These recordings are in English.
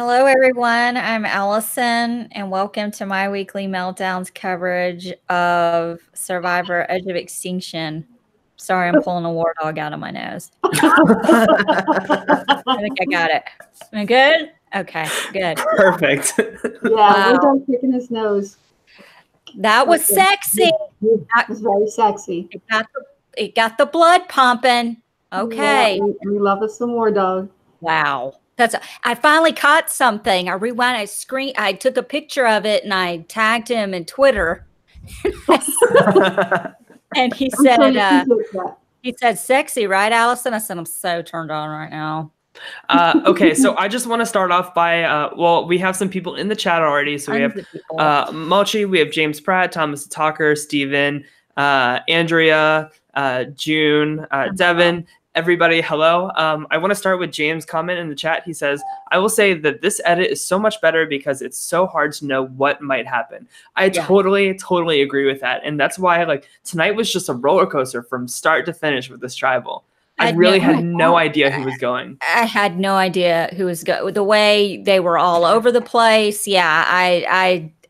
Hello, everyone. I'm Allison, and welcome to my weekly meltdowns coverage of Survivor Edge of Extinction. Sorry, I'm pulling a war dog out of my nose. I think I got it. Am I good? Okay, good. Perfect. Yeah, we're done picking his nose. That was sexy. That was very sexy. It got the blood pumping. Okay. Yeah, we love us some war dog. Wow. I finally caught something. I rewound. I took a picture of it and I tagged him in Twitter. And he said, "Sexy, right, Allison?" I said, "I'm so turned on right now." Okay, so I just want to start off by, well, we have some people in the chat already. So we have Mulchi, we have James Pratt, Thomas the Talker, Steven, Andrea, June, Devin. Everybody, hello. I want to start with James' comment in the chat. He says, "I will say that this edit is so much better because it's so hard to know what might happen." I totally agree with that. And that's why tonight was just a roller coaster from start to finish with this tribal. I really had no idea who was going. I had no idea who was going. The way they were all over the place. Yeah,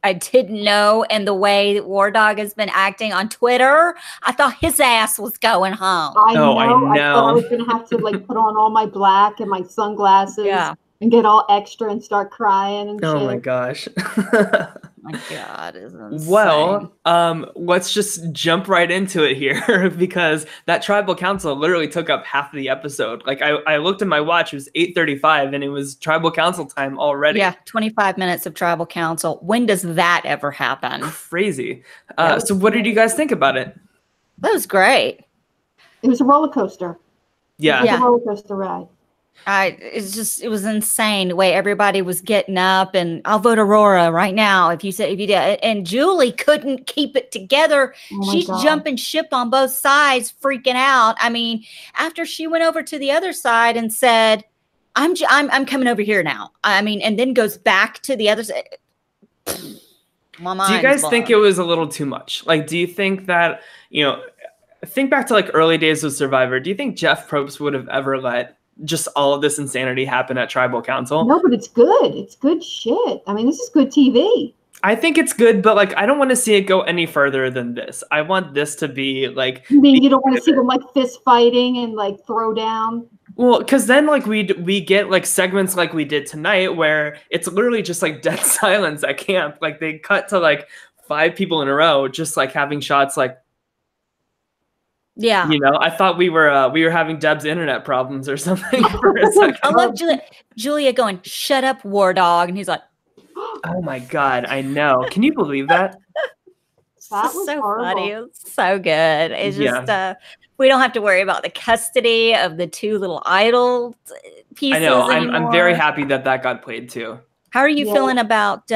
I didn't know. And the way that War Dog has been acting on Twitter, I thought his ass was going home. I know. I thought I was going to have to put on all my black and my sunglasses and get all extra and start crying and shit. Oh my gosh. My God, it's insane. Well, let's just jump right into it here because that tribal council literally took up half of the episode. I looked at my watch, it was 8:35 and it was tribal council time already. Yeah, 25 minutes of tribal council. When does that ever happen? Crazy. So what did you guys think about it? That was great. It was a roller coaster. Yeah. It was a roller coaster ride. It was insane the way everybody was getting up and I'll vote Aurora right now if you did. And Julie couldn't keep it together. She's jumping ship on both sides, freaking out. I mean, after she went over to the other side and said, I'm coming over here now. I mean, and then goes back to the other side. My mind. Do you guys think it was a little too much? Do you think that, think back to early days of Survivor. Do you think Jeff Probst would have ever let just all of this insanity happen at tribal council? No, but it's good. It's good shit. I mean, this is good TV. I think it's good, but I don't want to see it go any further than this. I want this to be You mean you don't want to see them fist fighting and throw down? Well, because then we get segments like we did tonight where it's literally just dead silence at camp. They cut to 5 people in a row just having shots yeah. I thought we were having Deb's internet problems or something for a second. I love Julia going, "Shut up, War Dog," and he's like, "Oh my God, I know. Can you believe that?" That was so horrible. funny. It's so good. It's just we don't have to worry about the custody of the 2 little idol pieces. I know. Anymore. I'm very happy that got played too. How are you feeling about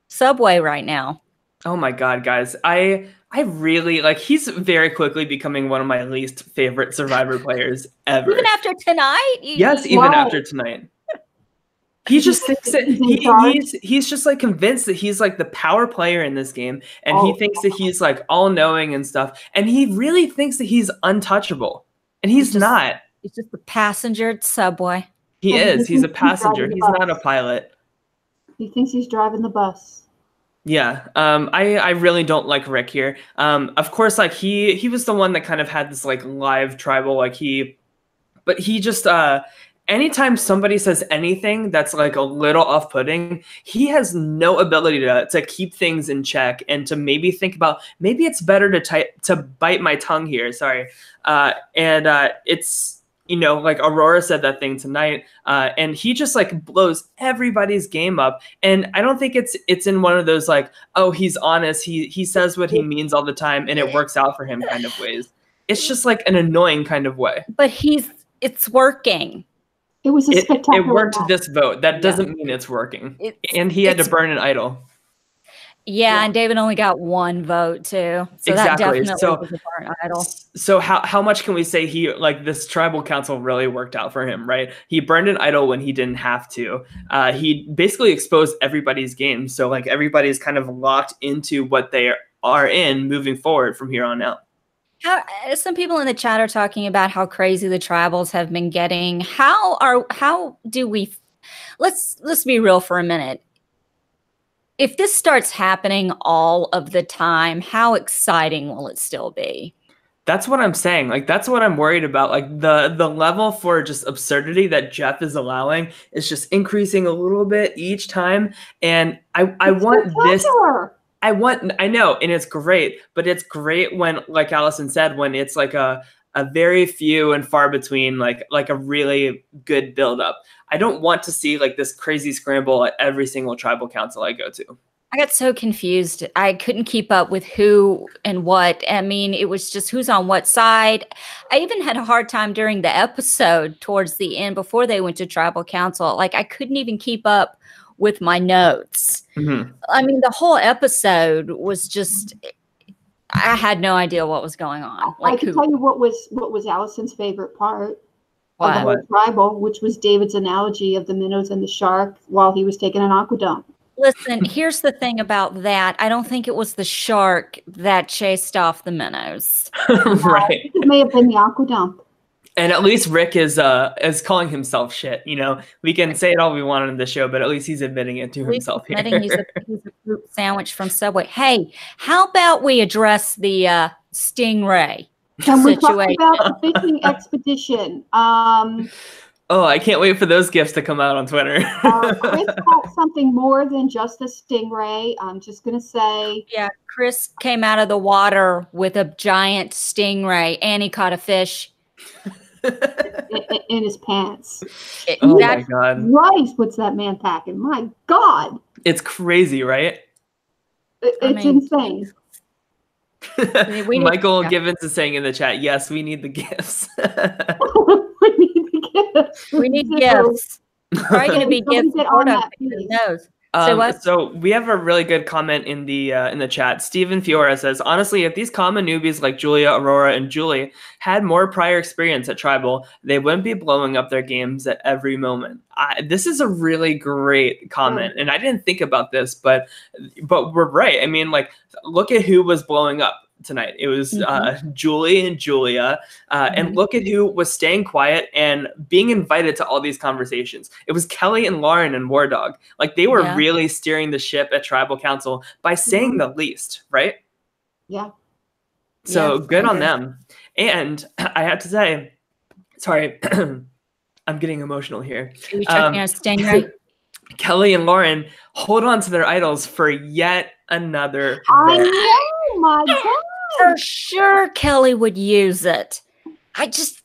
Subway right now? Oh my God, guys. I really he's very quickly becoming one of my least favorite Survivor players ever. Even after tonight? Yes, even after tonight. He just thinks that he's just convinced that he's the power player in this game, and he thinks that he's all knowing and stuff, and he really thinks that he's untouchable, and he's not. He's just the passenger at Subway. He is. He's a passenger. He's not a pilot. He thinks he's driving the bus. Yeah, I really don't like Rick here. Of course, he was the one that kind of had this live tribal, but he just anytime somebody says anything that's a little off-putting, he has no ability to keep things in check and to maybe think about maybe it's better to bite my tongue here. Sorry, it's. Aurora said that thing tonight, and he just blows everybody's game up. And I don't think it's in one of those oh, he's honest, he says what he means all the time, and it works out for him kind of ways. It's just an annoying kind of way. But it's working. It was a spectacular. It worked this vote. That doesn't mean it's working. And he had to burn an idol. Yeah, and David only got 1 vote too. So that definitely was a burnt idol. So how much can we say he this tribal council really worked out for him, right? He burned an idol when he didn't have to. He basically exposed everybody's game. So everybody's kind of locked into what they are in moving forward from here on out. Some people in the chat are talking about how crazy the tribals have been getting. How do we let's be real for a minute. If this starts happening all of the time, how exciting will it still be? That's what I'm saying. Like, that's what I'm worried about. Like, the level for just absurdity that Jeff is allowing is just increasing a little bit each time. And I want this. I know, and it's great, but it's great when, like Allison said, when it's like a very few and far between, like a really good buildup. I don't want to see like this crazy scramble at every single tribal council I go to. I got so confused. I couldn't keep up with who and what. I mean, it was just who's on what side. I even had a hard time during the episode towards the end before they went to tribal council. Like, I couldn't even keep up with my notes. Mm-hmm. I mean, the whole episode was just, I had no idea what was going on. Like, I can tell you what was Allison's favorite part of the whole tribal, which was David's analogy of the minnows and the shark while he was taking an aqua dump. Listen, here's the thing about that. I don't think it was the shark that chased off the minnows. Right. It may have been the aqua dump. And at least Rick is calling himself shit. You know, we can say it all we want on the show, but at least he's admitting it to himself here. He's a fruit sandwich from Subway. Hey, how about we address the stingray Can we talk about the fishing expedition? Oh, I can't wait for those gifts to come out on Twitter. Chris caught something more than just a stingray. I'm just going to say. Yeah, Chris came out of the water with a giant stingray, and he caught a fish. in his pants. Oh, my God. Christ, what's that man packing? My God. It's crazy, right? It's insane. Michael Givens is saying in the chat, yes, we need the gifts. We need the gifts. We need gifts. Probably going to be gifts. So we have a really good comment in the chat. Steven Fiora says, honestly, if these common newbies like Julia, Aurora, and Julie had more prior experience at Tribal, they wouldn't be blowing up their games at every moment. This is a really great comment, and I didn't think about this, but we're right. I mean, like, look at who was blowing up tonight. It was Julie and Julia, and look at who was staying quiet and being invited to all these conversations. It was Kelly and Lauren and War Dog. Like, they were really steering the ship at Tribal Council by saying the least, right? Yeah. So good on them. And I have to say, sorry, I'm getting emotional here. Are you checking out Stingray? Kelly and Lauren hold on to their idols for yet another. I know, my God. For sure, Kelly would use it. I just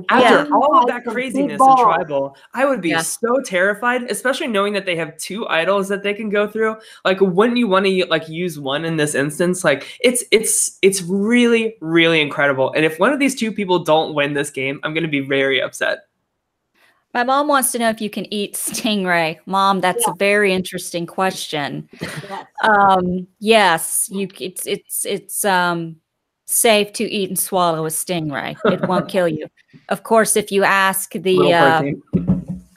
after all of that craziness in Tribal, I would be so terrified, especially knowing that they have two idols that they can go through. Like, wouldn't you want to like use one in this instance? Like, it's really, really incredible. And if one of these two people don't win this game, I'm going to be very upset. My mom wants to know if you can eat stingray. Mom, that's a very interesting question. Yes, you. It's safe to eat and swallow a stingray. It won't kill you. Of course, if you ask the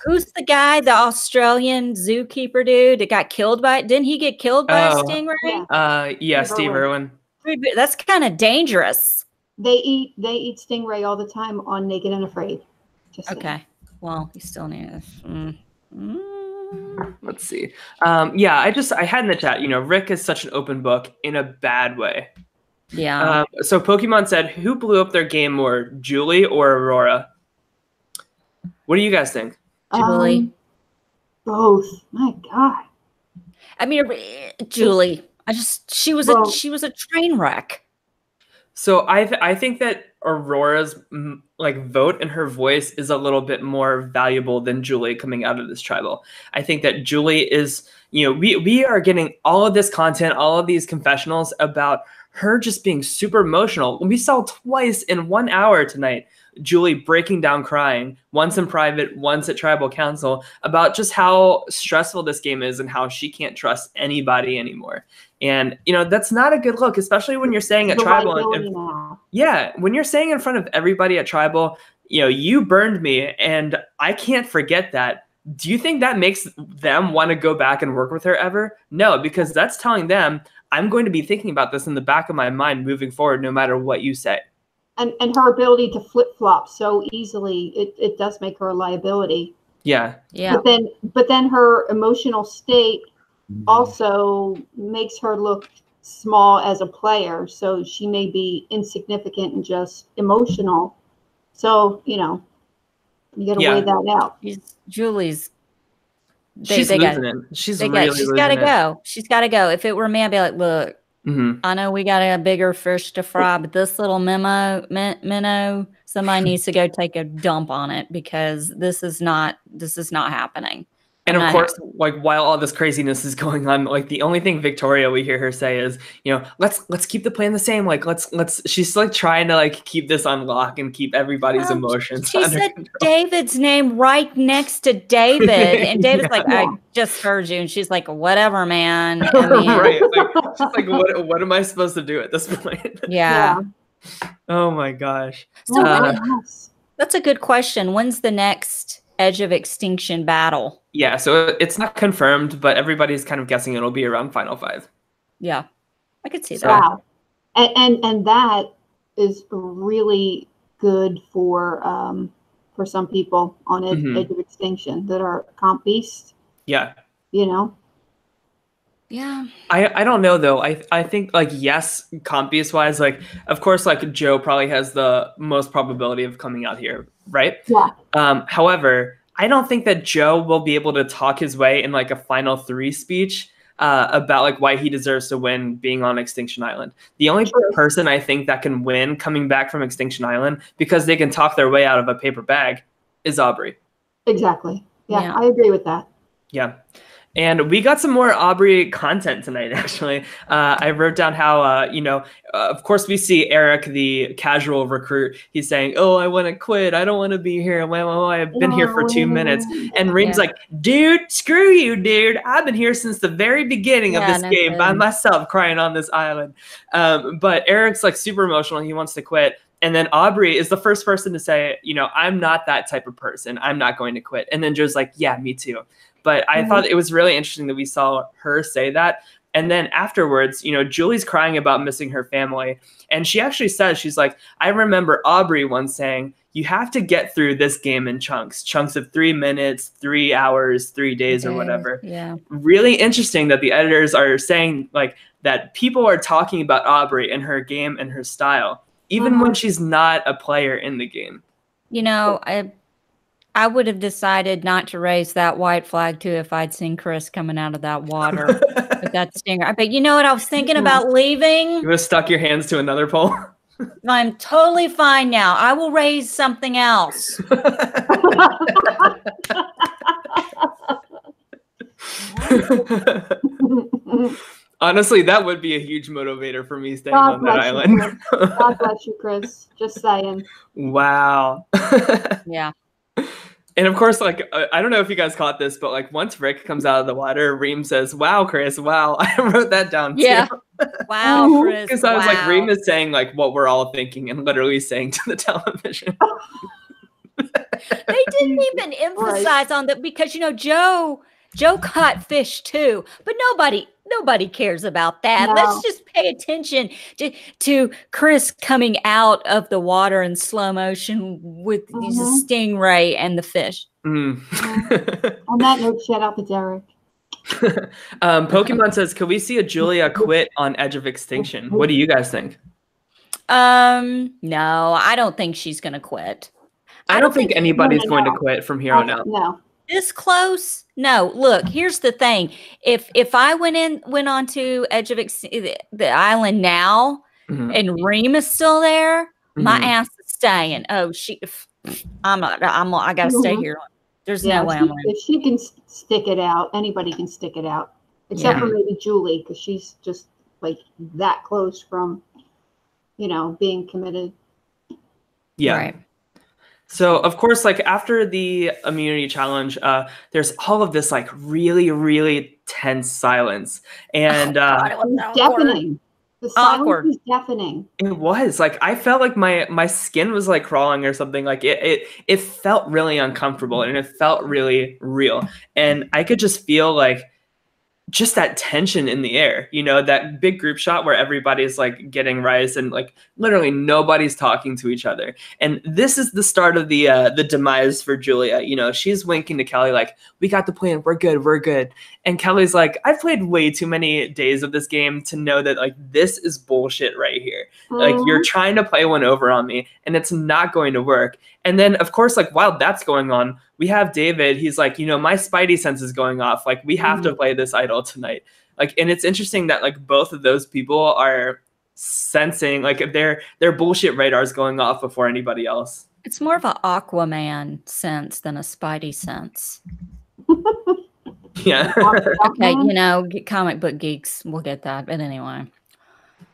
who's the guy, the Australian zookeeper dude that got killed by it? Didn't he get killed by a stingray? Yeah, Steve Irwin. That's kind of dangerous. They eat stingray all the time on Naked and Afraid. Okay. Well, you still need this. Let's see. I had in the chat, Rick is such an open book in a bad way. Yeah. So Pokemon said, who blew up their game more, Julie or Aurora? What do you guys think? Julie. Both. My God. I mean, Julie. She was a train wreck. So I think that Aurora's vote and her voice is a little bit more valuable than Julie coming out of this tribal. I think that Julie is, we are getting all of this content, all of these confessionals about her just being super emotional. We saw twice in 1 hour tonight, Julie breaking down crying, once in private, once at tribal council, about just how stressful this game is and how she can't trust anybody anymore. And, that's not a good look, especially when you're saying at tribal. When you're saying in front of everybody at tribal, you burned me and I can't forget that. Do you think that makes them want to go back and work with her ever? No, because that's telling them, I'm going to be thinking about this in the back of my mind moving forward, no matter what you say. And her ability to flip-flop so easily, it does make her a liability. Yeah. Yeah. But then her emotional state also makes her look small as a player. So she may be insignificant and just emotional. So, you know, you got to weigh that out. Julie's. She's losing it. She's really she's losing got to it. go. She's got to go. If it were me, I'd be like, look, I know we got a bigger fish to fry, but this little minnow, somebody needs to go take a dump on it because this is not happening. And of course, like while all this craziness is going on, like the only thing Victoria we hear her say is, you know, let's keep the plan the same. Like let's she's like trying to like keep this on lock and keep everybody's emotions. She said control. David's name right next to David, and David's like, I just heard you, and she's like, whatever, man. I mean, right? Like, she's like, what am I supposed to do at this point? Yeah. Oh my gosh. So that's a good question. When's the next Edge of Extinction battle? Yeah, so it's not confirmed, but everybody's kind of guessing it'll be around Final 5. Yeah, I could see that. Wow, and that is really good for some people on Edge of Extinction that are comp beasts. Yeah, you know. Yeah. I don't know though. I think like yes, comp beast wise, like of course like Joe probably has the most probability of coming out here, right? Yeah. However, I don't think that Joe will be able to talk his way in like a final 3 speech about like why he deserves to win being on Extinction Island. The only person I think that can win coming back from Extinction Island because they can talk their way out of a paper bag is Aubrey. Exactly. Yeah. I agree with that. Yeah. And we got some more Aubrey content tonight, actually. I wrote down how, you know, of course, we see Eric, the casual recruit. He's saying, oh, I want to quit. I don't want to be here. Well, I've been here for 2 minutes. And Reem's like, dude, screw you, dude. I've been here since the very beginning of this game by myself crying on this island. But Eric's like super emotional. He wants to quit. And then Aubrey is the first person to say, you know, I'm not that type of person. I'm not going to quit. And then Joe's like, yeah, me too. But I thought it was really interesting that we saw her say that. And then afterwards, you know, Julie's crying about missing her family. And she actually says, she's like, I remember Aubrey once saying, you have to get through this game in chunks of 3 minutes, 3 hours, 3 days or whatever. Yeah. Really interesting that the editors are saying like that people are talking about Aubrey and her game and her style, even when she's not a player in the game. You know, I would have decided not to raise that white flag too if I'd seen Chris coming out of that water with that stinger. But you know what? I was thinking about leaving. You would have stuck your hands to another pole. I'm totally fine now. I will raise something else. Honestly, that would be a huge motivator for me staying on that island. God bless you, Chris. Just saying. Wow. Yeah. And of course, like, I don't know if you guys caught this, but like once Rick comes out of the water, Reem says, wow, Chris, wow. I wrote that down too. Yeah. Wow, Chris. Because I was like, Reem is saying like what we're all thinking and literally saying to the television. They didn't even emphasize on that because, you know, Joe caught fish too, but nobody cares about that. No. Let's just pay attention to Chris coming out of the water in slow motion with the stingray and the fish. On that note, shout out to Derek. Pokemon says, could we see a Julia quit on Edge of Extinction? What do you guys think? No, I don't think she's going to quit. I don't think anybody's going to quit from here on out. No. This close? No. Look, here's the thing. If I went on to Edge of the island now, and Reem is still there, my ass is staying. Oh, I gotta stay here. There's no way if she can stick it out, anybody can stick it out, except for maybe Julie, because she's just like that close from, you know, being committed. Yeah. Right. So, of course, like after the immunity challenge, there's all of this like really, really tense silence. And God, it was deafening. The silence was deafening. It was like I felt like my skin was like crawling or something. Like it felt really uncomfortable and it felt really real. And I could just feel like just that tension in the air, you know, that big group shot where everybody's like getting rice and like literally nobody's talking to each other. And this is the start of the demise for Julia. You know, she's winking to Kelly like, we got the plan, we're good, we're good. And Kelly's like, I've played way too many days of this game to know that like this is bullshit right here. Like you're trying to play one over on me and it's not going to work. And then of course, like while that's going on, we have David. He's like, you know, my spidey sense is going off. Like we have to play this idol tonight. Like, and it's interesting that like both of those people are sensing like their bullshit radars going off before anybody else. It's more of an Aquaman sense than a Spidey sense. Yeah. Okay, you know, comic book geeks will get that. But anyway,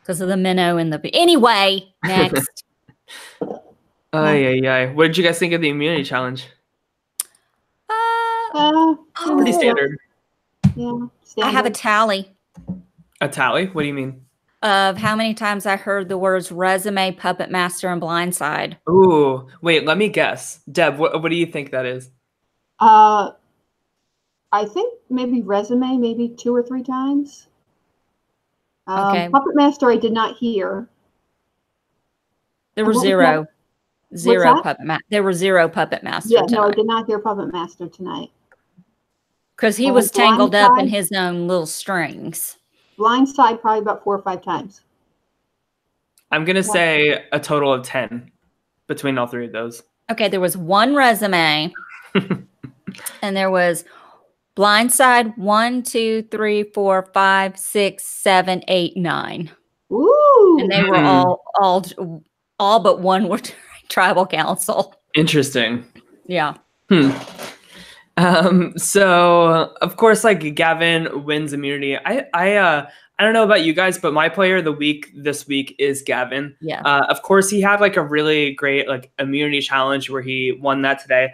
because of the minnow and the... Anyway, next. Yeah. What did you guys think of the immunity challenge? Pretty standard. Yeah. I have a tally. A tally? What do you mean? Of how many times I heard the words resume, puppet master, and blindside. Ooh, wait, let me guess. Deb, what do you think that is? I think maybe resume, maybe 2 or 3 times. Okay. Puppet master, I did not hear. There were zero puppet master. There were 0 puppet master. Yeah, tonight. no, I did not hear puppet master tonight. Because he was tangled up in his own little strings. Blindside, probably about 4 or 5 times. I'm going to say a total of 10 between all 3 of those. Okay, there was 1 resume. And there was blindside 1, 2, 3, 4, 5, 6, 7, 8, 9. Ooh. And they were all but 1 were tribal council. Interesting. Yeah. So of course, like Gavin wins immunity. I don't know about you guys, but my player of the week this week is Gavin. Yeah. Of course, he had like a really great like immunity challenge where he won that today.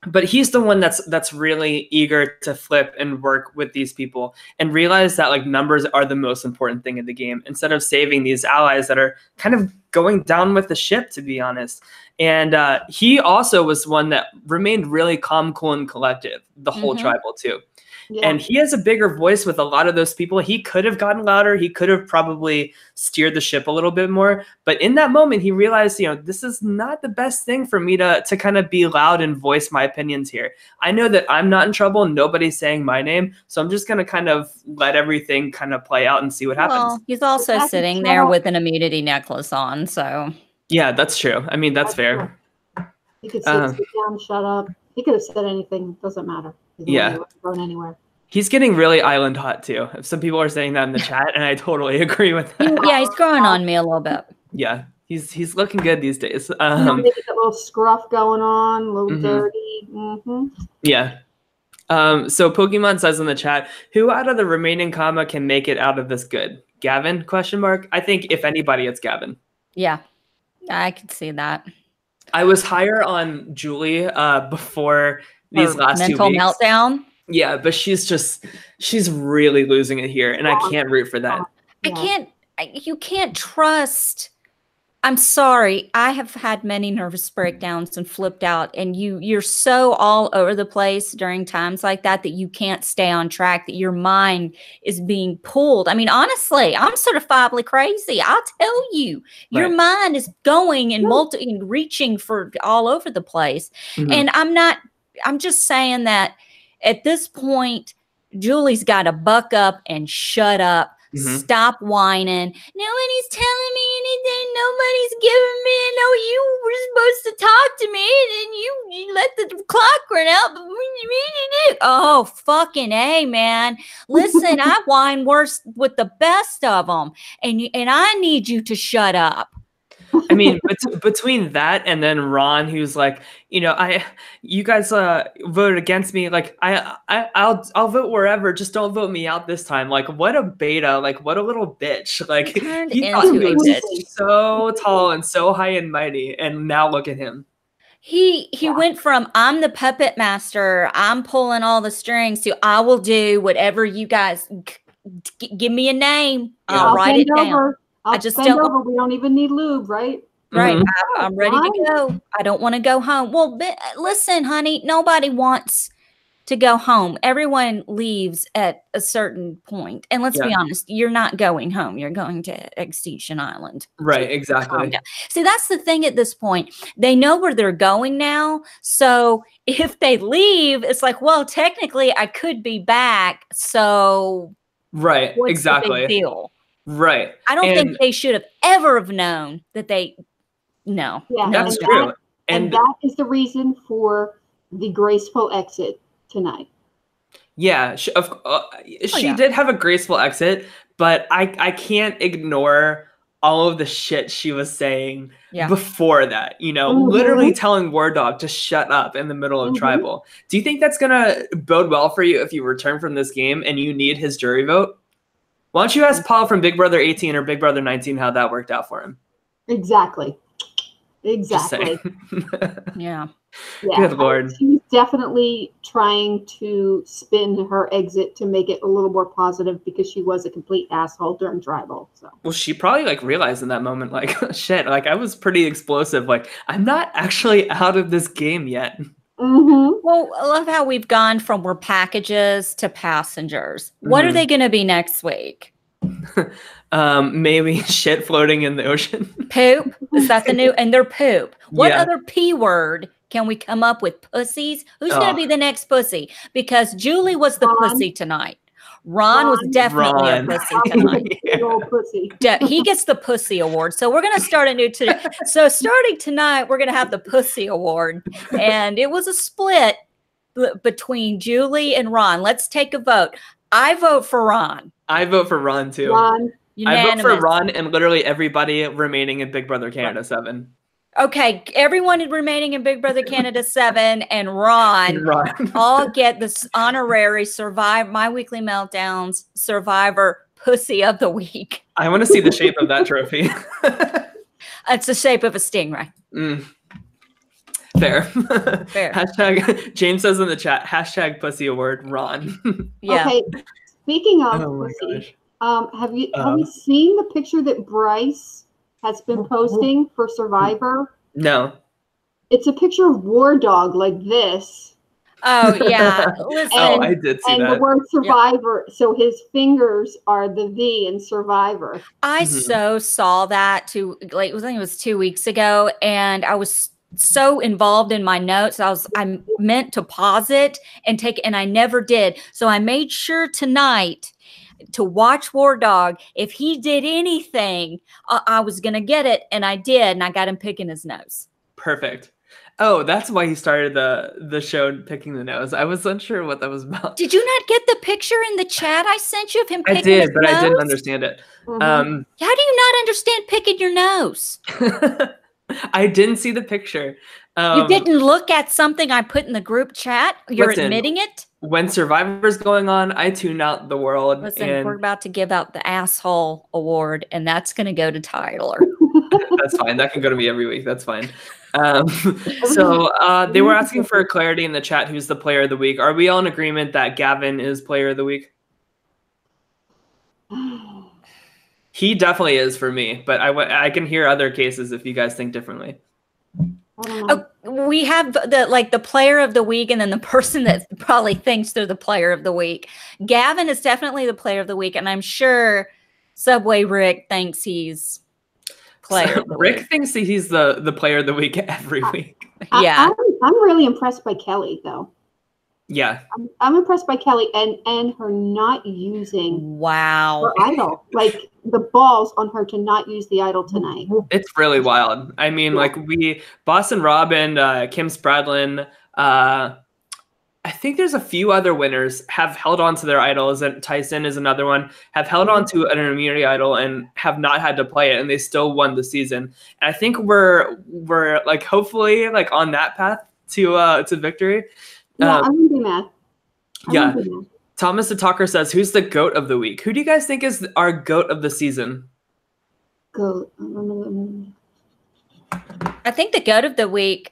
But he's the one that's really eager to flip and work with these people and realize that like numbers are the most important thing in the game instead of saving these allies that are kind of going down with the ship, to be honest. And he also was one that remained really calm, cool, and collective the whole tribal too. Yeah. And he has a bigger voice with a lot of those people. He could have gotten louder. He could have probably steered the ship a little bit more. But in that moment, he realized, you know, this is not the best thing for me to kind of be loud and voice my opinions here. I know that I'm not in trouble. Nobody's saying my name. So I'm just going to kind of let everything kind of play out and see what happens. Well, he's also sitting there with an immunity necklace on. So yeah, that's true. I mean, that's fair. He could sit down, shut up. He could have said anything. Doesn't matter. Yeah. Going anywhere. He's getting really island hot too. Some people are saying that in the chat, and I totally agree with that. Yeah, he's growing on me a little bit. Yeah, he's looking good these days. Maybe a little scruff going on, a little dirty. Yeah. So Pokemon says in the chat, who out of the remaining comma can make it out of this good? Gavin? ? I think if anybody, it's Gavin. Yeah, I could see that. I was higher on Julie before these last 2 weeks. Mental meltdown. Yeah, but she's really losing it here, and I can't root for that. You can't trust. I'm sorry. I have had many nervous breakdowns and flipped out, and you're so all over the place during times like that you can't stay on track, that your mind is being pulled. I mean, honestly, I'm certifiably crazy. I'll tell you, your mind is going and reaching for all over the place. And I'm just saying that at this point, Julie's got to buck up and shut up. Stop whining. Nobody's telling me anything. Nobody's giving me. No, you were supposed to talk to me, and then you let the clock run out. Oh, fucking A, man. Listen, I whine worse with the best of them, and I need you to shut up. I mean, between that and then Ron, who's like, you know, you guys voted against me. Like, I'll vote wherever. Just don't vote me out this time. Like, what a beta. Like, what a little bitch. Like, he thought he was so tall and so high and mighty, and now look at him. He went from I'm the puppet master, I'm pulling all the strings, to I will do whatever you guys give me a name. I'll write it down. I just don't. We don't even need lube, right? Right. I'm ready to go. I don't want to go home. Well, listen, honey, nobody wants to go home. Everyone leaves at a certain point. And let's be honest, you're not going home. You're going to Extinction Island. Right, exactly. See, that's the thing at this point. They know where they're going now. So if they leave, it's like, well, technically I could be back. So right, what's exactly. the big deal? Right. I don't think they should have ever have known that they, no. Yeah, that's true. And that is the reason for the graceful exit tonight. Yeah, she did have a graceful exit, but I can't ignore all of the shit she was saying before that. You know, literally telling War Dog to shut up in the middle of Tribal. Do you think that's gonna bode well for you if you return from this game and you need his jury vote? Why don't you ask Paul from Big Brother 18 or Big Brother 19 how that worked out for him? Exactly. Exactly. Yeah. Good Lord. She's definitely trying to spin her exit to make it a little more positive because she was a complete asshole during Tribal. So. Well, she probably like realized in that moment, like, shit, like I was pretty explosive. Like, I'm not actually out of this game yet. Well, I love how we've gone from we're packages to passengers. What are they going to be next week? Maybe shit floating in the ocean. Poop? Is that the new? And they're poop. What other P word can we come up with? Pussies? Who's going to be the next pussy? Because Julie was the pussy tonight. Ron was definitely a pussy tonight. Pussy. He gets the pussy award. So we're going to start a new today. So starting tonight, we're going to have the pussy award. And it was a split between Julie and Ron. Let's take a vote. I vote for Ron. I vote for Ron too. Unanimous. I vote for Ron and literally everybody remaining in Big Brother Canada 7. Okay, everyone remaining in Big Brother Canada 7 and Ron all get this honorary My Weekly Meltdowns Survivor Pussy of the Week. I want to see the shape of that trophy. It's the shape of a stingray. Fair. Fair. Hashtag, James says in the chat, hashtag pussy award, Ron. Yeah. Okay, speaking of pussy, have you seen the picture that Bryce has been posting for Survivor? No. It's a picture of War Dog like this. Oh, yeah. Listen, I did see that. And the word Survivor, so his fingers are the V in Survivor. I so saw that I think it was 2 weeks ago, and I was so involved in my notes. I meant to pause it and I never did. So I made sure tonight to watch War Dog. If he did anything, I was going to get it. And I did. And I got him picking his nose. Perfect. Oh, that's why he started the show picking the nose. I was unsure what that was about. Did you not get the picture in the chat I sent you of him picking his nose? I didn't understand it. How do you not understand picking your nose? I didn't see the picture. You didn't look at something I put in the group chat? You're admitting it? When Survivor's going on, I tune out the world. Listen, we're about to give out the asshole award, and that's going to go to Tyler. That's fine. That can go to me every week. That's fine. So they were asking for clarity in the chat. Who's the player of the week? Are we all in agreement that Gavin is player of the week? He definitely is for me, but I can hear other cases if you guys think differently. Oh, we have the player of the week and then the person that probably thinks they're the player of the week. Gavin is definitely the player of the week, and I'm sure Subway Rick thinks he's player of the week. Rick thinks that he's the player of the week every week. Yeah. I'm really impressed by Kelly, though. Yeah. I'm impressed by Kelly and her not using her idol. Like the balls on her to not use the idol tonight. It's really wild. I mean, like Boston Rob and Kim Spradlin, I think there's a few other winners have held on to their idols, and Tyson is another one, have held on to an immunity idol and have not had to play it, and they still won the season. And I think we're like hopefully like on that path to victory. Yeah, I wouldn't be mad. Yeah. Thomas the Talker says, who's the GOAT of the week? Who do you guys think is our GOAT of the season? GOAT. I think the GOAT of the week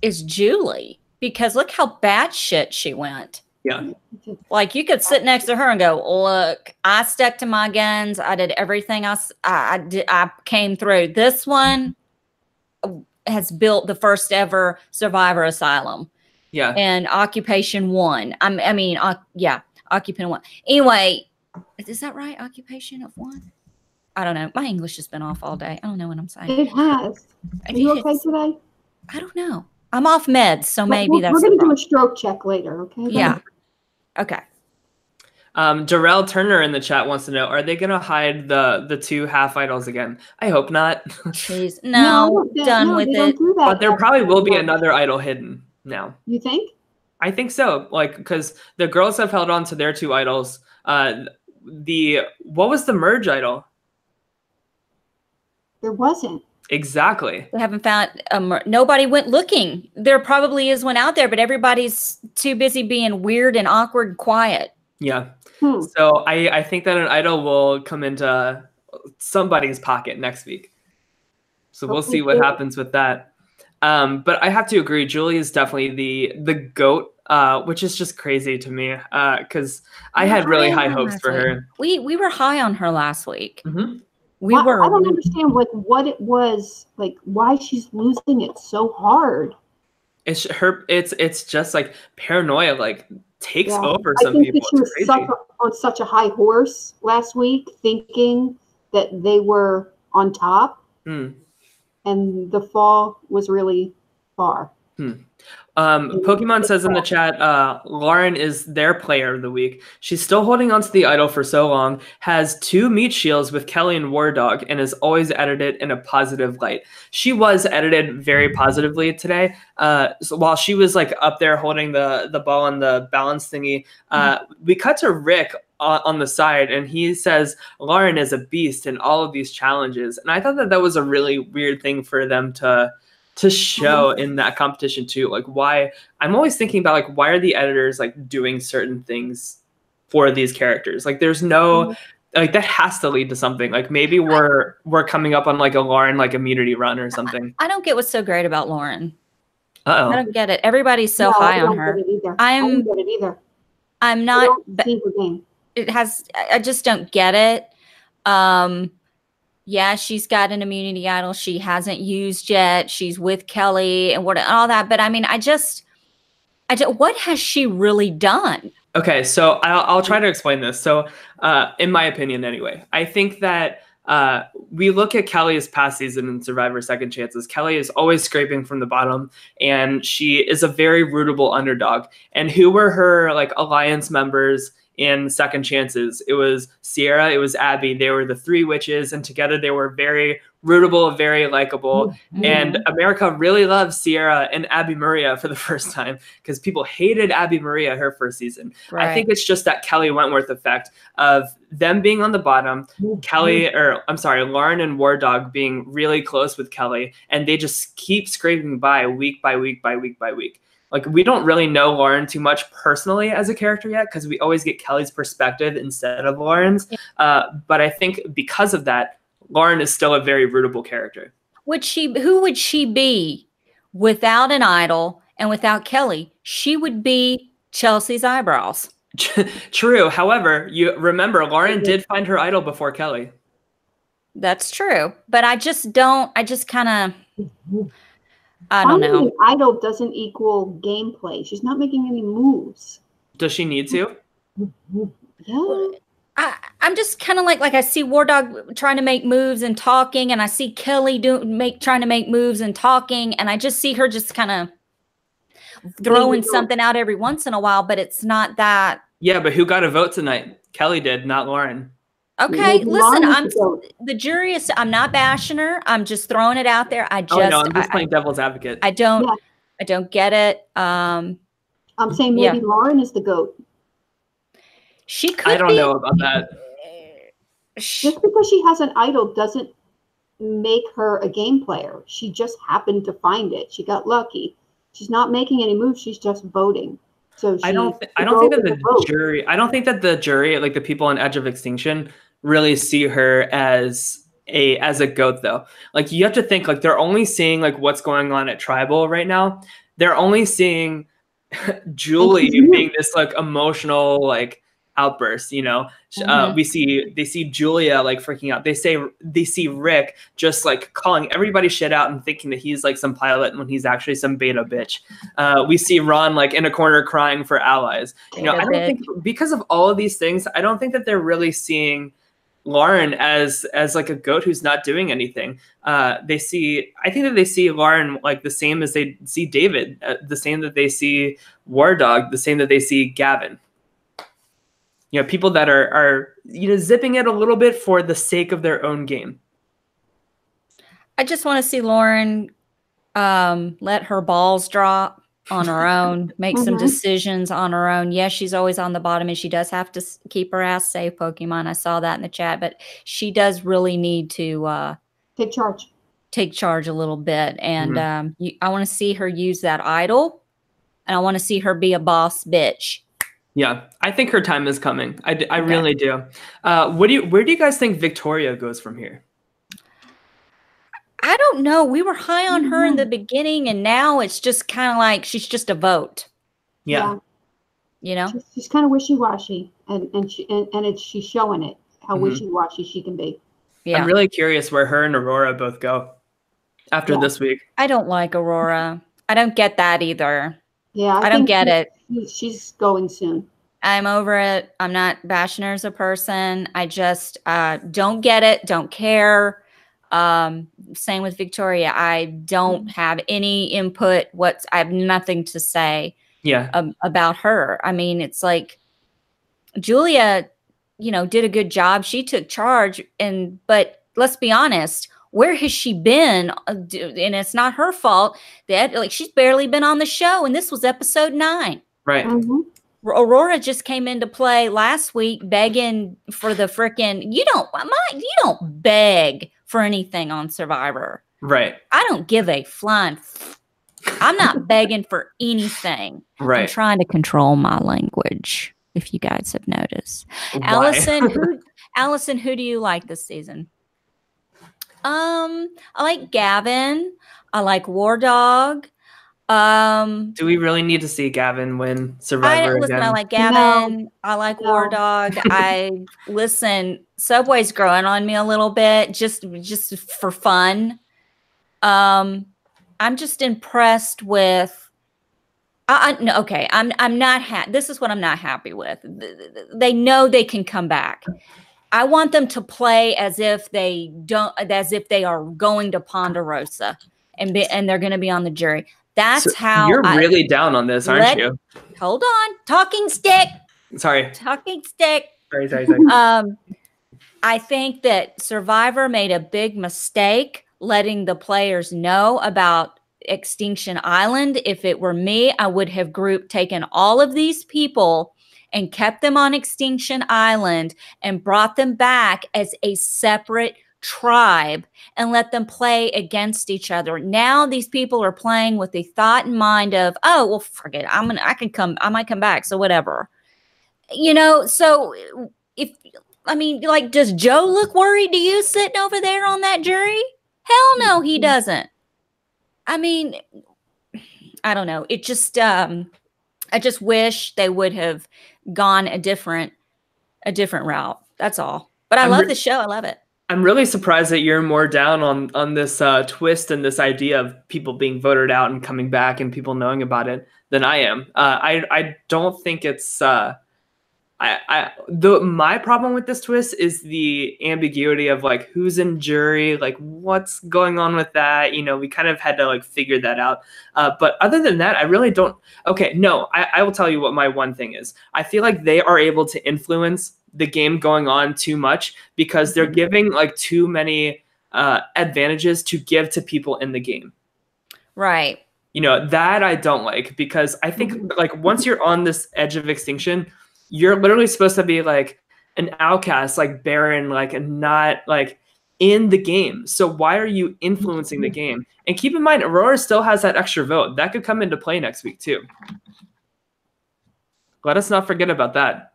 is Julie, because look how bad shit she went. Yeah. Like you could sit next to her and go, look, I stuck to my guns. I did everything I came through. This one has built the first ever Survivor Asylum. Yeah. And occupation 1. Yeah, occupant 1. Anyway, is that right? Occupation of 1? I don't know. My English has been off all day. I don't know what I'm saying. It has. Are you okay today? I don't know. I'm off meds, so maybe that's we're going the to do problem. a stroke check later, okay? Yeah. Okay. Darrell Turner in the chat wants to know, are they going to hide the 2 half idols again? I hope not. Jeez. No, done with it. But there probably will be another idol hidden now. You think? I think so. Like, because the girls have held on to their 2 idols. What was the merge idol? There wasn't. Exactly. We haven't found nobody went looking. There probably is one out there, but everybody's too busy being weird and awkward and quiet. Yeah. So I think that an idol will come into somebody's pocket next week. So we'll see what happens with that. But I have to agree, Julie is definitely the GOAT, which is just crazy to me because I had really high hopes for her. We were high on her last week. Mm-hmm. I don't understand what it was, like why she's losing it so hard. It's just like paranoia, like takes over some people. I think that she was on such a high horse last week, thinking that they were on top, and the fall was really far. Pokemon says in the chat, Lauren is their player of the week. She's still holding on to the idol for so long, has 2 meat shields with Kelly and War Dog, and is always edited in a positive light. She was edited very positively today. So while she was like up there holding the ball on the balance thingy, we cut to Rick on the side, and he says Lauren is a beast in all of these challenges. And I thought that was a really weird thing for them to show in that competition too. Like, why? I'm always thinking about like, why are the editors like doing certain things for these characters? Like, there's no like that has to lead to something. Like maybe we're coming up on like a Lauren like immunity run or something. I don't get what's so great about Lauren. I don't get it. Everybody's so high on her. I don't get it either. I'm not. I just don't get it. Yeah, she's got an immunity idol she hasn't used yet. She's with Kelly and all that. But I mean, what has she really done? Okay, so I'll try to explain this. So in my opinion anyway, I think that we look at Kelly's past season in Survivor Second Chances. Kelly is always scraping from the bottom, and she is a very rootable underdog. And who were her like alliance members in Second Chances? It was Sierra, it was Abby. They were the 3 witches, and together they were very rootable, very likable. And America really loved Sierra and Abby Maria for the first time because people hated Abby Maria her first season. Right. I think it's just that Kelly Wentworth effect of them being on the bottom, Lauren and War Dog being really close with Kelly, and they just keep scraping by week by week by week by week. Like, we don't really know Lauren too much personally as a character yet because we always get Kelly's perspective instead of Lauren's. But I think because of that, Lauren is still a very rootable character. Who would she be without an idol and without Kelly? She would be Chelsea's eyebrows. True. However, you remember Lauren did find her idol before Kelly. That's true. But I don't know. Idol doesn't equal gameplay. She's not making any moves. Does she need to? Yeah. I'm just kind of like I see War Dog trying to make moves and talking, and I see Kelly trying to make moves and talking, and I just see her just kind of throwing something out every once in a while, but it's not that. Yeah, but who got a vote tonight? Kelly did, not Lauren. Okay, listen, the jury is. I'm not bashing her. I'm just throwing it out there. I'm just playing devil's advocate. I don't get it. I'm saying maybe Lauren is the GOAT. She could. I don't know about that. Just because she has an idol doesn't make her a game player. She just happened to find it. She got lucky. She's not making any moves. She's just voting. So I don't think that the jury, like the people on Edge of Extinction, really see her as a GOAT though. Like, you have to think, like, they're only seeing like what's going on at Tribal right now. They're only seeing Julie being this like emotional, like outbursts. You know, they see Julia like freaking out. They see Rick just like calling everybody shit out and thinking that he's like some pilot when he's actually some beta bitch. We see Ron like in a corner crying for allies. You know, I don't think because of all of these things, I don't think that they're really seeing Lauren as like a goat who's not doing anything. I think that they see Lauren like the same as they see David, the same that they see War Dog, the same that they see Gavin. You know, people that are you know, zipping it a little bit for the sake of their own game. I just want to see Lauren let her balls drop on her own, make some decisions on her own. Yes, she's always on the bottom, and she does have to keep her ass safe, Pokemon. I saw that in the chat, but she does really need to take charge a little bit. And I want to see her use that idol, and I want to see her be a boss bitch. Yeah, I think her time is coming. I really do. Where do you guys think Victoria goes from here? I don't know. We were high on her in the beginning, and now it's just kind of like she's just a vote. Yeah. You know, she's kind of wishy-washy, and she's showing it how wishy-washy she can be. Yeah. I'm really curious where her and Aurora both go after this week. I don't like Aurora. I don't get that either. Yeah, I don't get it. She's going soon. I'm over it. I'm not bashing her as a person. I just don't get it. Don't care. Same with Victoria. I don't have any input. I have nothing to say about her. I mean, it's like Julia, you know, did a good job. She took charge, but let's be honest, where has she been? And it's not her fault that like she's barely been on the show, and this was episode 9. Right. Aurora just came into play last week begging for the frickin' you don't beg for anything on Survivor. Right. I don't give a flying I'm not begging for anything. Right. I'm trying to control my language, if you guys have noticed. Why? Allison, who do you like this season? I like Gavin. I like War Dog. Do we really need to see Gavin win Survivor again? I like Gavin. No. I like War Dog. Subway's growing on me a little bit, just for fun. I'm just impressed with. I'm not this is what I'm not happy with. They know they can come back. I want them to play as if they are going to Ponderosa and they're going to be on the jury. That's how you're really down on this, aren't you? Hold on. Talking stick. Sorry. Talking stick. Sorry. I think that Survivor made a big mistake letting the players know about Extinction Island. If it were me, I would have taken all of these people and kept them on Extinction Island and brought them back as a separate tribe and let them play against each other. Now these people are playing with the thought in mind of, oh, well, forget it. I might come back. So whatever, you know? So does Joe look worried to you sitting over there on that jury? Hell no, he doesn't. I mean, I don't know. It just, I just wish they would have gone a different route. That's all. But I love the show. I love it. I'm really surprised that you're more down on this twist and this idea of people being voted out and coming back and people knowing about it than I am. I don't think it's my problem with this twist is the ambiguity of like who's in jury, like what's going on with that. You know, we kind of had to like figure that out. But other than that, I really don't. Okay, no, I will tell you what my one thing is. I feel like they are able to influence the game going on too much because they're giving like too many advantages to give to people in the game. Right. You know, that I don't like because I think like once you're on this edge of extinction, you're literally supposed to be like an outcast, like barren, like not like in the game. So why are you influencing the game? And keep in mind, Aurora still has that extra vote. That could come into play next week too. Let us not forget about that.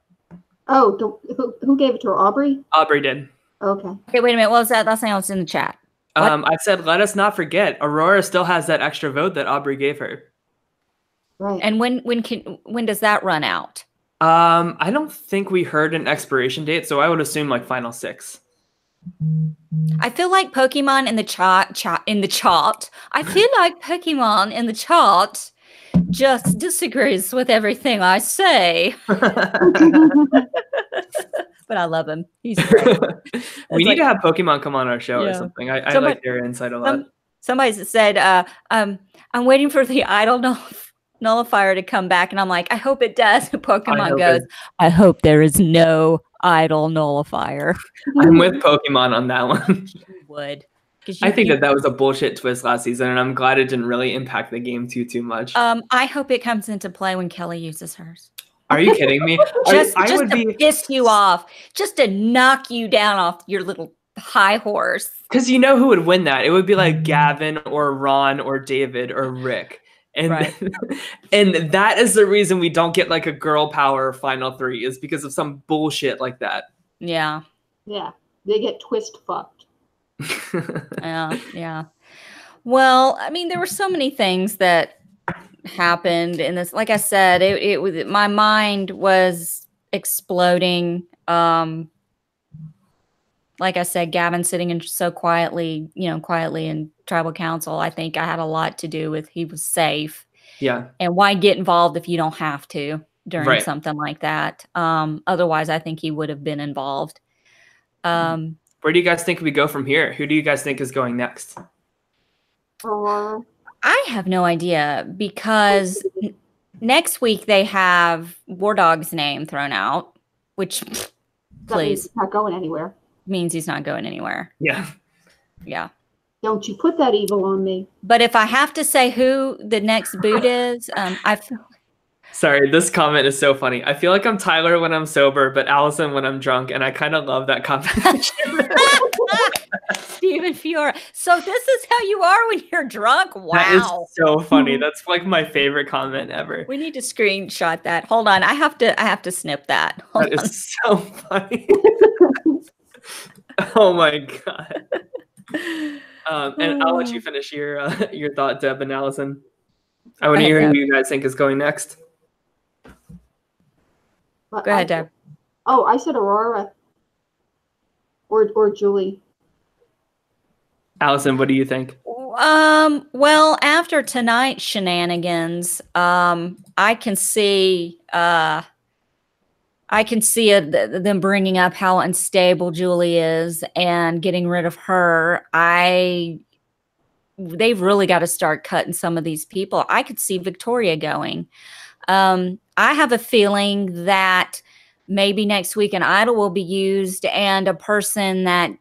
Oh, who gave it to her? Aubrey? Aubrey did. Okay. Okay, wait a minute. What was that last thing I was in the chat? I said, let us not forget. Aurora still has that extra vote that Aubrey gave her. Right. And when does that run out? I don't think we heard an expiration date, so I would assume like final 6. I feel like Pokemon in the chart. I feel like Pokemon in the chart just disagrees with everything I say. But I love him. He's great. We need to have Pokemon come on our show or something. I like their insight a lot. Somebody said, I'm waiting for the idol nullifier to come back. And I'm like, I hope it does. Pokemon goes, I hope there is no idol nullifier. I'm with Pokemon on that one. You would. I think that was a bullshit twist last season, and I'm glad it didn't really impact the game too much. I hope it comes into play when Kelly uses hers. Are you kidding me? just to piss you off, just to knock you down off your little high horse. Because you know who would win that? It would be like Gavin or Ron or David or Rick. And, and that is the reason we don't get like a girl power final 3 is because of some bullshit like that. Yeah. Yeah. They get twist fucked. Yeah. Well, I mean, there were so many things that happened in this. Like I said, it was, my mind was exploding. Like I said, Gavin sitting in so quietly in tribal council. I think I had a lot to do with he was safe. Yeah. And why get involved if you don't have to during something like that? Otherwise, I think he would have been involved. Where do you guys think we go from here? Who do you guys think is going next? I have no idea because next week they have War Dog's name thrown out, which please not going anywhere. Means he's not going anywhere. Yeah. Yeah. Don't you put that evil on me. But if I have to say who the next boot is, Sorry, this comment is so funny. I feel like I'm Tyler when I'm sober, but Allison when I'm drunk, and I kind of love that combination. Stephen Fiora. So this is how you are when you're drunk? Wow. That is so funny. That's like my favorite comment ever. We need to screenshot that. Hold on. I have to snip that. Hold that on. Is so funny. Oh my God. And I'll let you finish your thought, Deb and Allison. I want to hear who you guys think is going next. Go ahead, Deb. Oh, I said Aurora or Julie. Allison, what do you think? Well, after tonight's shenanigans, I can see them bringing up how unstable Julie is and getting rid of her. They've really got to start cutting some of these people. I could see Victoria going. I have a feeling that maybe next week an idol will be used and a person that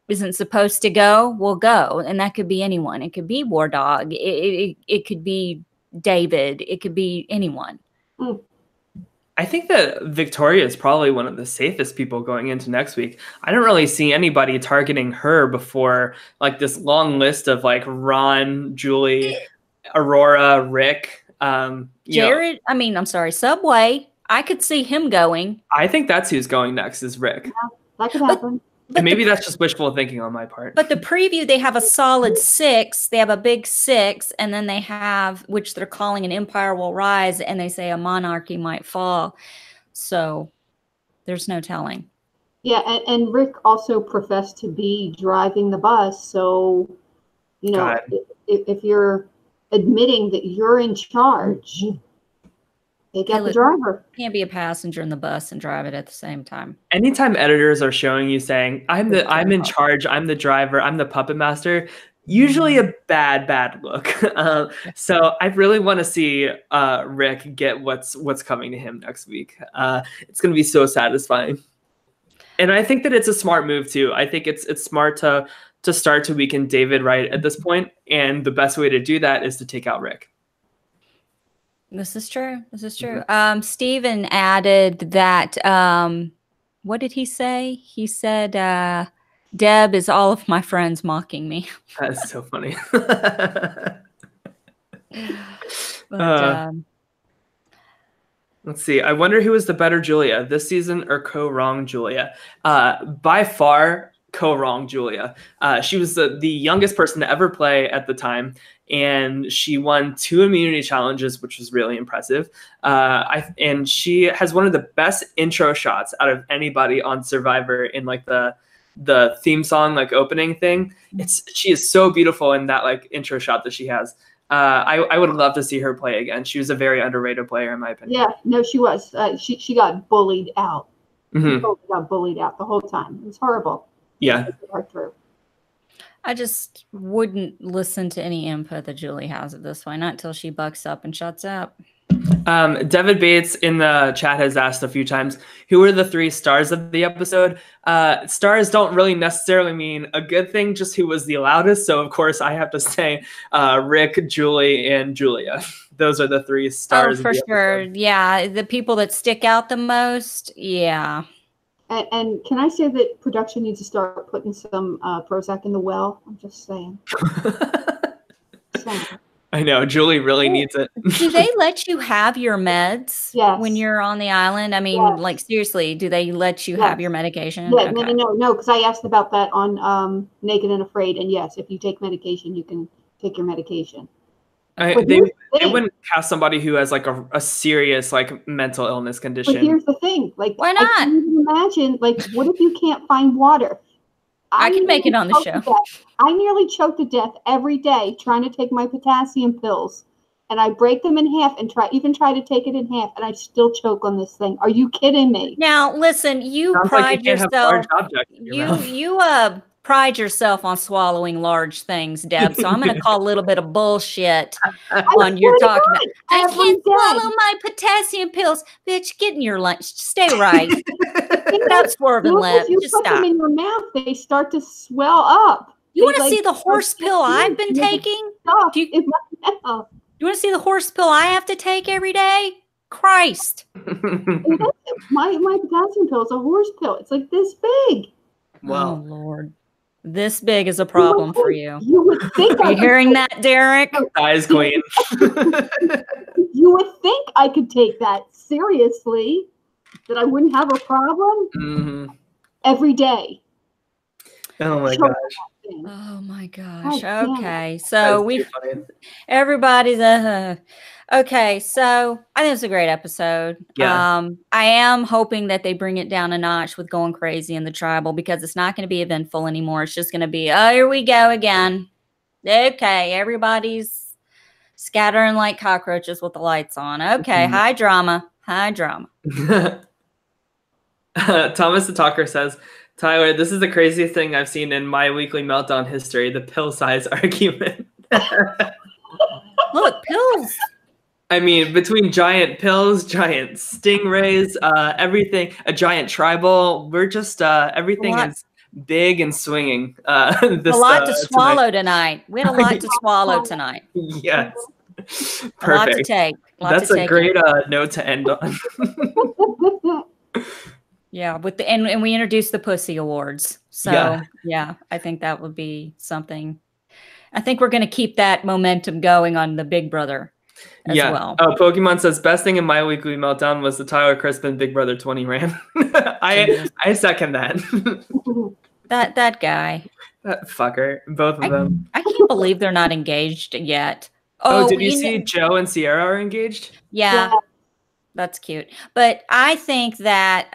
isn't supposed to go will go. And that could be anyone. It could be War Dog. It could be David. It could be anyone. I think that Victoria is probably one of the safest people going into next week. I don't really see anybody targeting her before like this long list of like Ron, Julie, Aurora, Rick, Jared. I'm sorry, Subway. I could see him going. I think that's who's going next is Rick. Yeah, that could happen. And maybe that's just wishful thinking on my part. But the preview, they have a solid 6. They have a big 6. And then they have, which they're calling an empire will rise. And they say a monarchy might fall. So there's no telling. Yeah. And Rick also professed to be driving the bus. So, if you're admitting that you're in charge, they get the driver. Can't be a passenger in the bus and drive it at the same time. Anytime editors are showing you saying, I'm in charge, I'm the driver, I'm the puppet master, usually a bad look. So I really want to see Rick get what's coming to him next week. It's going to be so satisfying. And I think that it's a smart move too. I think it's smart to start to weaken David right at this point. And the best way to do that is to take out Rick. This is true. Mm-hmm. Steven added that, what did he say? He said, Deb is all of my friends mocking me. That's so funny. Let's see. I wonder who is the better Julia this season or Co-Wrong Julia. By far, wrong Julia. She was the youngest person to ever play at the time, and she won 2 immunity challenges, which was really impressive. And she has one of the best intro shots out of anybody on Survivor in like the theme song like opening thing. She is so beautiful in that like intro shot that she has. I would love to see her play again. She was a very underrated player in my opinion. Yeah, no, she was. She got bullied out. Mm-hmm. She totally got bullied out the whole time. It was horrible. Yeah. I just wouldn't listen to any input that Julie has at this point, not until she bucks up and shuts up. David Bates in the chat has asked a few times, who are the 3 stars of the episode? Stars don't really necessarily mean a good thing, just who was the loudest. So, of course, I have to say Rick, Julie, and Julia. Those are the 3 stars. Oh, for sure. Yeah, the people that stick out the most. Yeah. And can I say that production needs to start putting some Prozac in the well? I'm just saying. I know. Julie really needs it. Do they let you have your meds when you're on the island? I mean, like, seriously, do they let you have your medication? Yeah, okay. No, because I asked about that on Naked and Afraid. And yes, if you take medication, you can take your medication. They wouldn't cast somebody who has like a serious like mental illness condition. But here's the thing, like, why not? I can even imagine, like, what if you can't find water? I can make it on the show. I nearly choke to death every day trying to take my potassium pills, and I break them in half and try to take it in half, and I still choke on this thing. Are you kidding me? Now, listen, you pride yourself. You pride yourself on swallowing large things, Deb. So I'm going to call a little bit of bullshit on your talking about. I can't swallow my potassium pills, bitch. Get in your lunch. Stay right. Stop swerving left. You Just put stop. them in your mouth, they start to swell up. You want to see the horse pill I've been taking? Do you want to see the horse pill I have to take every day? Christ. My potassium pill is a horse pill. It's like this big. Wow. Oh, Lord. This big is a problem for you. You would think. Are you hearing that, Derek? Eyes queen. You would think I could take that seriously, that I wouldn't have a problem every day. Oh my gosh. Oh my gosh. Okay. So everybody's okay. So I think it's a great episode. Yeah. I am hoping that they bring it down a notch with going crazy in the tribal, because it's not going to be eventful anymore. It's just going to be, oh, here we go again. Okay. Everybody's scattering like cockroaches with the lights on. Okay. High drama. High drama. Thomas the Talker says, Tyler, this is the craziest thing I've seen in my weekly meltdown history, the pill size argument. Look, pills. I mean, between giant pills, giant stingrays, everything, a giant tribal, we're just, everything is big and swinging. A lot to swallow tonight. We had a lot to swallow tonight. Yes. Perfect. A lot to take. That's a great note to end on. Yeah, and we introduced the Pussy Awards. So yeah, I think that would be something. I think we're going to keep that momentum going on the Big Brother as well. Oh, Pokemon says best thing in my weekly meltdown was the Tyler Crispin Big Brother 20 ran. I second that. that guy. That fucker. Both of them. I can't believe they're not engaged yet. Oh, did you see Joe and Sierra are engaged? Yeah. That's cute. But I think that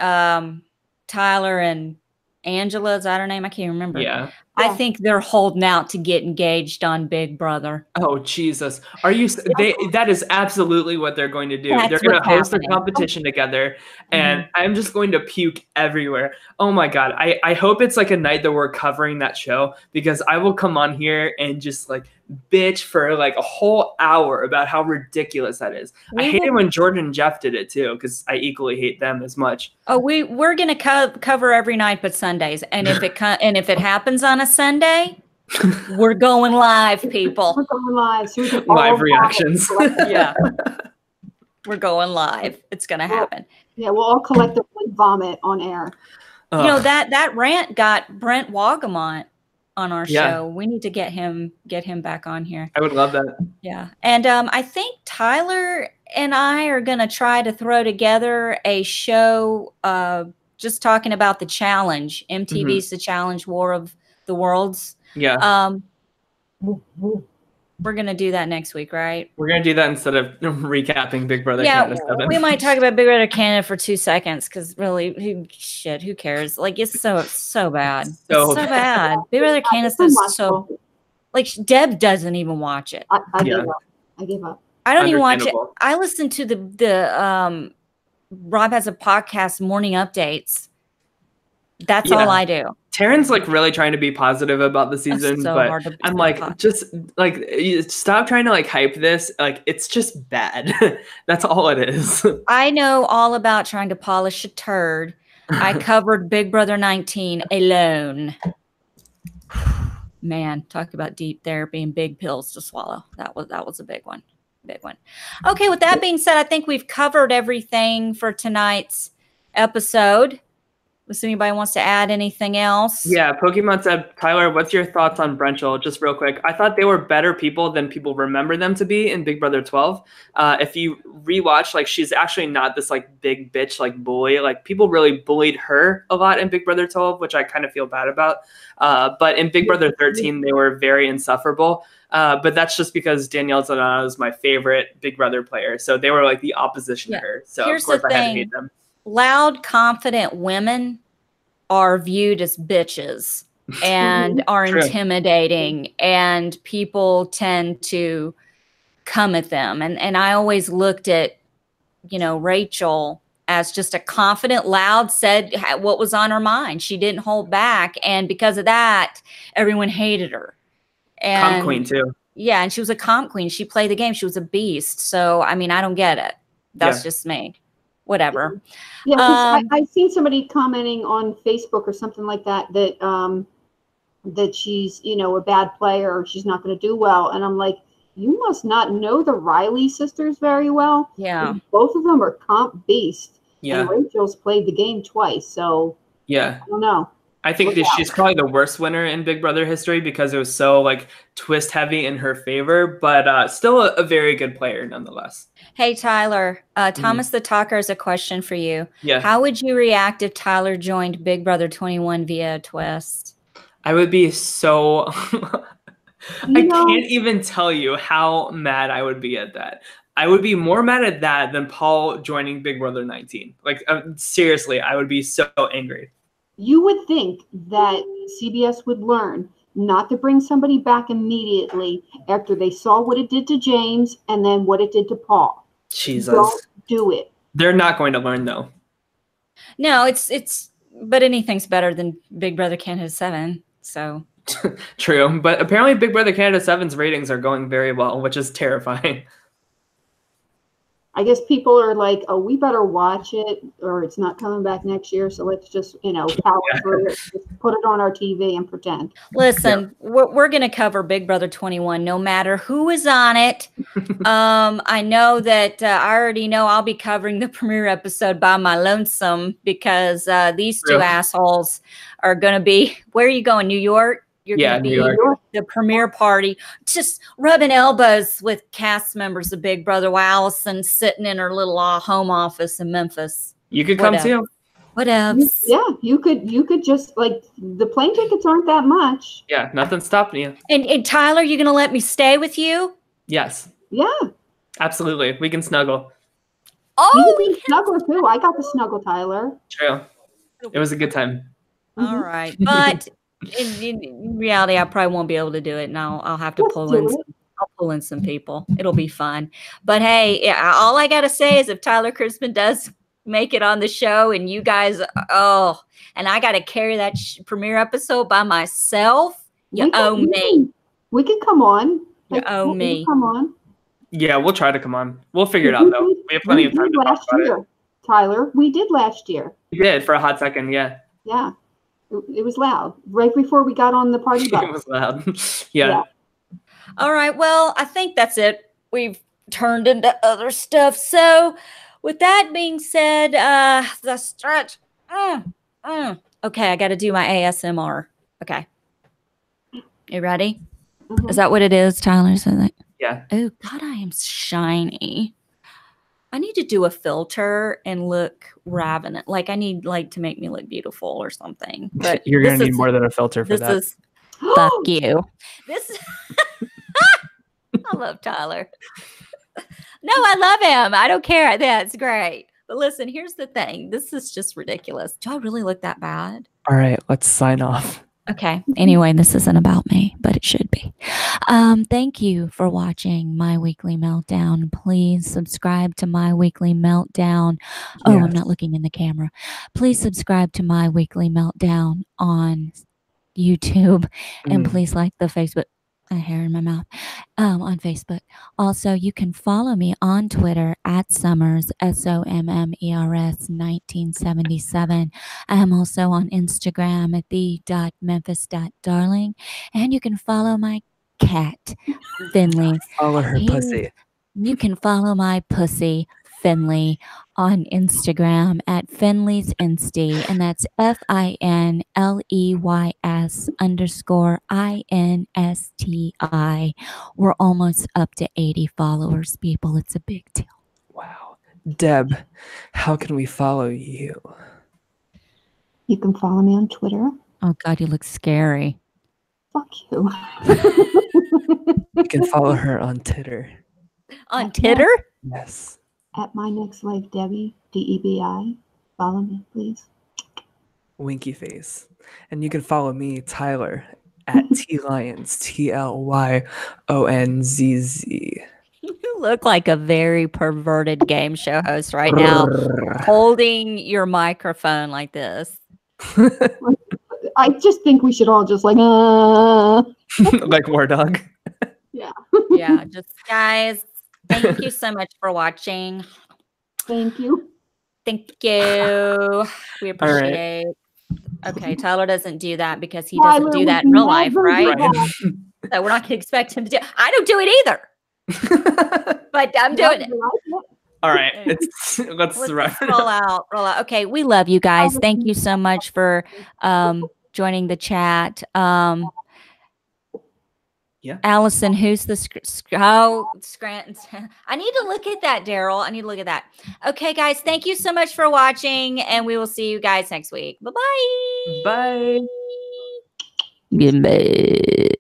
Tyler and Angela, is that her name? I can't remember. Yeah. I think they're holding out to get engaged on Big Brother. Oh, Jesus. Are you? That is absolutely what they're going to do. They're going to host a competition together, and I'm just going to puke everywhere. Oh, my God. I hope it's like a night that we're covering that show, because I will come on here and just like bitch for like a whole hour about how ridiculous that is. I hate it when Jordan and Jeff did it too, because I equally hate them as much. Oh, we're gonna cover every night but Sundays, and if it happens on a Sunday, we're going live, people. We're going live. So live reactions. Yeah, we're going live. It's gonna happen. Yeah, we'll all collectively vomit on air. You know, that rant got Brent Wagamont on our show. We need to get him back on here. I would love that. Yeah. And I think Tyler and I are going to try to throw together a show just talking about the challenge. MTV's The Challenge War of the Worlds. Yeah. We're going to do that next week, right? We're going to do that instead of recapping Big Brother Canada 7. We might talk about Big Brother Canada for 2 seconds because really, who cares? Like, it's so bad. It's so bad. Big Brother Canada is so... Like, Deb doesn't even watch it. I give up. I don't even watch it. I listen to the Rob Has a Podcast morning updates. That's all I do. Taryn's like really trying to be positive about the season, but I'm like, just like, stop trying to like hype this. Like, it's just bad. That's all it is. I know all about trying to polish a turd. I covered Big Brother 19 alone. Man, talk about deep therapy and big pills to swallow. That was a big one. Big one. Okay, with that being said, I think we've covered everything for tonight's episode. Unless anybody wants to add anything else. Yeah, Pokemon said, Tyler, what's your thoughts on Brunchel? Just real quick. I thought they were better people than people remember them to be in Big Brother 12. If you rewatch, like, she's actually not this like big bitch like bully. Like, people really bullied her a lot in Big Brother 12, which I kind of feel bad about. But in Big Brother 13, they were very insufferable. But that's just because Danielle Zanana is my favorite Big Brother player. So they were like the opposition to her. So of course I had to hate them. Loud, confident women are viewed as bitches and are intimidating, and people tend to come at them. And I always looked at, Rachel as just a confident, loud, said what was on her mind. She didn't hold back. And because of that, everyone hated her. And comp queen too. Yeah. And she was a comp queen. She played the game. She was a beast. So, I mean, I don't get it. That's just me. Whatever. Yeah, I've seen somebody commenting on Facebook or something like that that she's a bad player or she's not going to do well, and I'm like, you must not know the Riley sisters very well. Yeah, both of them are comp beasts. Yeah, and Rachel's played the game twice, so yeah, I don't know. I think she's probably the worst winner in Big Brother history because it was so like twist heavy in her favor, but still a very good player nonetheless. Hey, Tyler, Thomas the Talker has a question for you. Yeah. How would you react if Tyler joined Big Brother 21 via a twist? I would be so... I can't even tell you how mad I would be at that. I would be more mad at that than Paul joining Big Brother 19. Like, seriously, I would be so angry. You would think that CBS would learn not to bring somebody back immediately after they saw what it did to James and then what it did to Paul. Jesus. Don't do it. They're not going to learn, though. No, but anything's better than Big Brother Canada 7, so. True, but apparently Big Brother Canada 7's ratings are going very well, which is terrifying. I guess people are like, oh, we better watch it or it's not coming back next year. So let's just, power through it, just put it on our TV and pretend. Listen, we're going to cover Big Brother 21 no matter who is on it. I know that I already know I'll be covering the premiere episode by my lonesome because these two assholes are going to be, where are you going, New York? You're going to be the premiere party, just rubbing elbows with cast members of Big Brother while Allison sitting in her little home office in Memphis. You could come too. What else? Yeah, you could just, like, the plane tickets aren't that much. Yeah, nothing's stopping you. And Tyler, you going to let me stay with you? Yes. Yeah. Absolutely. We can snuggle. Oh, we can snuggle too. I got the snuggle, Tyler. True. It was a good time. All right. But in reality, I probably won't be able to do it, and I'll have to pull in some people. It'll be fun. But hey, all I gotta say is if Tyler Crispin does make it on the show, and you guys, and I gotta carry that premiere episode by myself, you owe me. We can come on. You owe me. Come on. Yeah, we'll try to come on. We'll figure it out though. We have plenty of time to talk about it. Tyler, we did last year. We did for a hot second. Yeah. Yeah. It was loud right before we got on the party bus. It was loud. Yeah. All right. Well, I think that's it. We've turned into other stuff. So with that being said, the stretch. Okay, I got to do my ASMR. Okay. You ready? Is that what it is, Tyler? So that. Yeah. Oh, God, I am shiny. I need to do a filter and look ravenous. Like I need like to make me look beautiful or something. But You're gonna need more than a filter for that. This is fuck you. This I love Tyler. No, I love him. I don't care. That's great. But listen, here's the thing. This is just ridiculous. Do I really look that bad? All right, let's sign off. Okay. Anyway, this isn't about me, but it should be. Thank you for watching My Weekly Meltdown. Please subscribe to My Weekly Meltdown. Oh, I'm not looking in the camera. Please subscribe to My Weekly Meltdown on YouTube. And please like the Facebook. Hair in my mouth. On Facebook. Also, you can follow me on Twitter at Summers, SOMMERS 1977. I am also on Instagram at the.memphis.darling. And you can follow my cat, Finley. Follow her pussy. You can follow my pussy, Finley, on Instagram at Finley's Insty, and that's FINLEYS_INSTI. We're almost up to 80 followers, people. It's a big deal. Wow. Deb, how can we follow you? You can follow me on Twitter. Oh, God, you look scary. Fuck you. You can follow her on Titter. On Titter? Yes. At My Next Life Debbie, DEBI. Follow me, please. Winky face. And you can follow me, Tyler, at TLyons, TLYONZZ. You look like a very perverted game show host right now, holding your microphone like this. I just think we should all just like, like War Dog. Yeah. Yeah, just guys. Thank you so much for watching. Thank you. Thank you. We appreciate it. Okay, Tyler doesn't do that because he doesn't do that in real life, right? So we're not going to expect him to do it. I don't do it either. But I'm doing it. All right. Let's roll out. Okay, we love you guys. Thank you so much for joining the chat. Yeah. Allison, who's the Scranton? I need to look at that, Daryl. I need to look at that. Okay, guys, thank you so much for watching, and we will see you guys next week. Bye-bye. Bye. Goodbye.